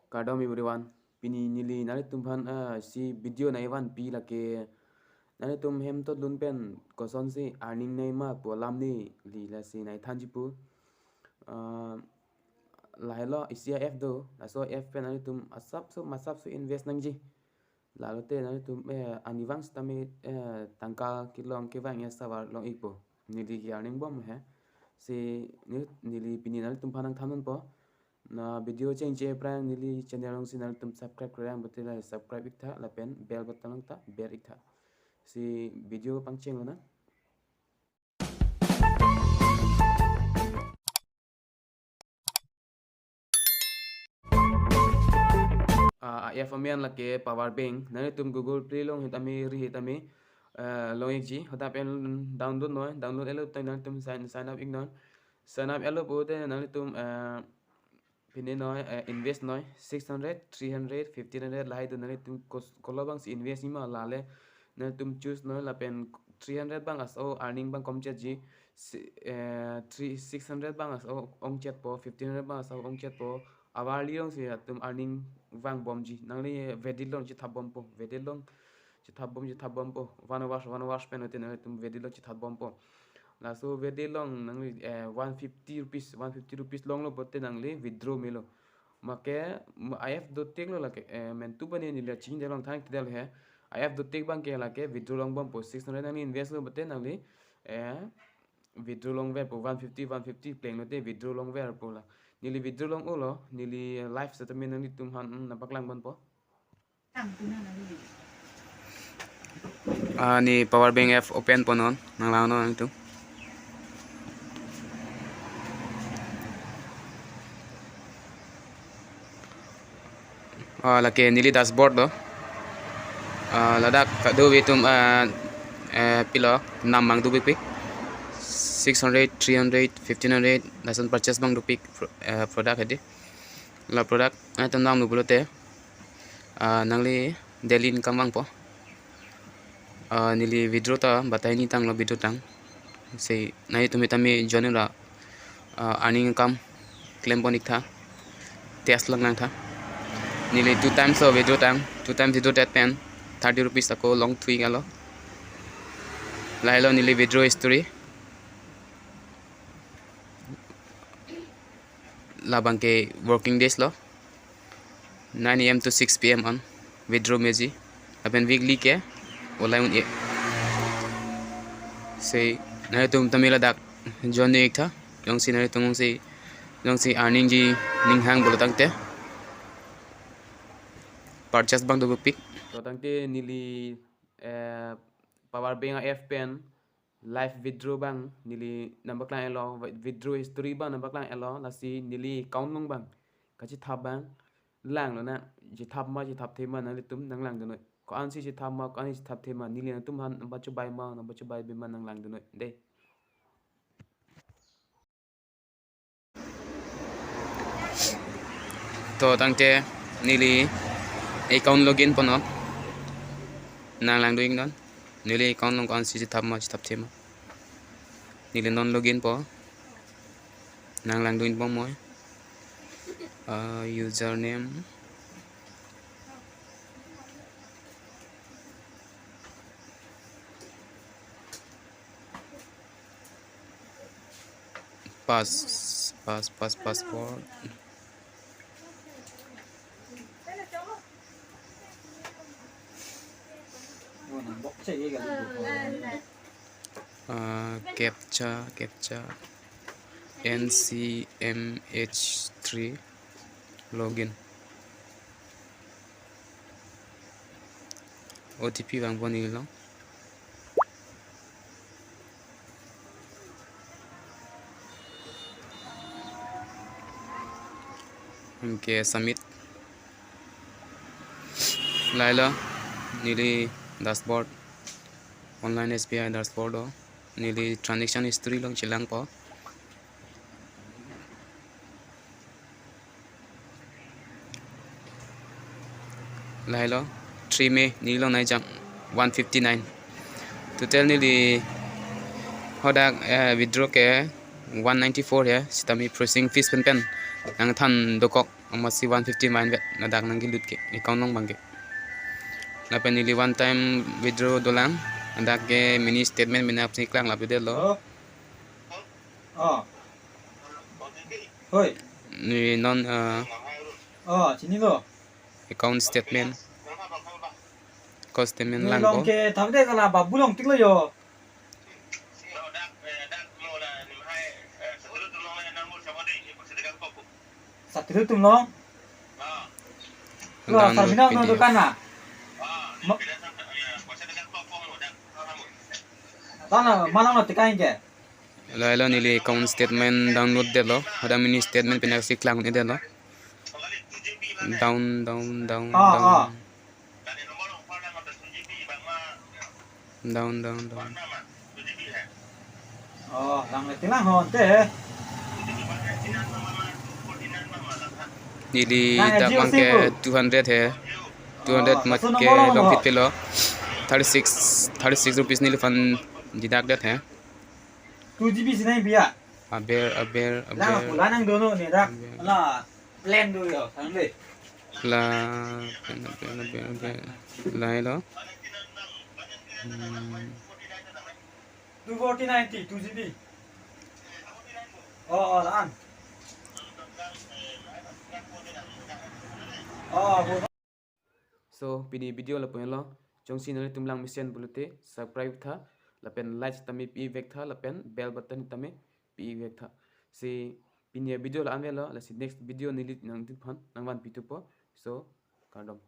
Kardom everyone. Pini nili nari tumhan si video na iwan pi lake nari tum hem tot lun pen koson si earning na ma polam ni li la si nai thanjipu la hello isia f do la so f pen nari tum asap so masap so invest nang ji la lo te nari tum anivang stami tangka kilong ke wang ya sawar long ipo nili ki earning bom he si nili pini nari tum phanang thanon po na video change prang nili channel long sinal tum subscribe krang botela subscribe ikta la pen bell button long ta bell ikta si video pang cheng na ya famian la ke power bank nani tum google play long hitami ri hitami long ek ji hota pen download noi download elo tai nani tum sign up ignon sign up elo bote nani tum pine noi invest noi 600 300 1500 lai tu nani tum kolobang si invest ima lale nani tum choose noi la pen 300 bang as o earning bang kom chat ji 600 bang as o ong chat po 1500 bang as o ong chat po awali long si tum earning wang bom ji nangli vedilong ji thabom po vedilong ji thabom po one wash pen hote nani tum vedilong ji thabom po la so vedilong nangli 150 rupees long lo bote nangli withdraw melo make if do tek lo lake men tu bani ni la ching de long thang tidal he if do tek bang ke lake withdraw long bom po 600 nangli invest lo bote nangli withdraw long ve po 150 pleng lote withdraw long ve po la nili withdraw long ulo nili life settlement nangli tum han napaklang bon po ni power bank app open ponon nanglaw no itu lake nili dashboard do ladak do vitum pilo namang do pick 600 300 1500 lasan purchase bang do pick product hedi la product atam nam nu bulote nangli daily income bang po nili withdraw ta batai ni tang lo withdraw tang sei nai tumi tami join la earning income claim bonik tha test lang nang tha nili 2 times so withdraw tang 2 times withdraw that pen 30 rupees ako long thui galo lailo nili withdraw history labang ke working days lo 9 am to 6 pm on withdraw meji apen weekly ke olai un e sei nai tum tamila dak join ek tha jong si nai tum si earning ji ning hang bolo tangte purchase bang do pick to tangte nili power bank f pen live withdraw bang nili number klang elo withdraw history bang number klang elo la si nili count long bang kachi thap bang lang lo na ji thap thema nang tum nang lang do ko an si thap ma ko an si thap thema nili na tum han number chu bai ma number chu bai be man nang lang do de to tangte nili account login pono nang lang doing don nili account long an si thap ma thap thema nili non login po nang lang doing po moi username passport captcha ncmh3 login OTP bang boni lo ke submit laila nili dashboard online SBI dashboard o nili transaction history long chilang po lailo 3 May nili long nai jam 159 total nili hoda withdraw ke 194 ya sitami processing fees pen ang than dokok masih 150 main bet nadak nang gilut ke account long bangke lapen nili one time withdraw dolang nadak ke mini statement mina apni klang lape de lo Hoi. ni non Sini lo. account statement cost statement Ni lang long ko ke thamde kala babu long tiklo yo. Satu tum long. Lo download Sabina no PDF dukan na. Tana malang no tikain ke. lo nili account statement download de lo ada mini statement pina si klang ni de lo down Lang tilang hon te. nili Nang dak Jio mangke Simple. 200 है 200 मत Kaso के nomor long no. kit पे लो 36 रुपीस नील फन दिदाक देत है 2 GB sinai biya. अबेर Lang pula nang dono ni dak. La plan do yo. Samle. La La low 24090 2 GB. Laan. so pini video la point lo jongsi nale tumlang mission bulute subscribe tha lapen like tami pi vek tha lapen bell button tami pi vek tha si pini video la anve lo la si next video nilit nang tin phan nang wan pitu po so kardom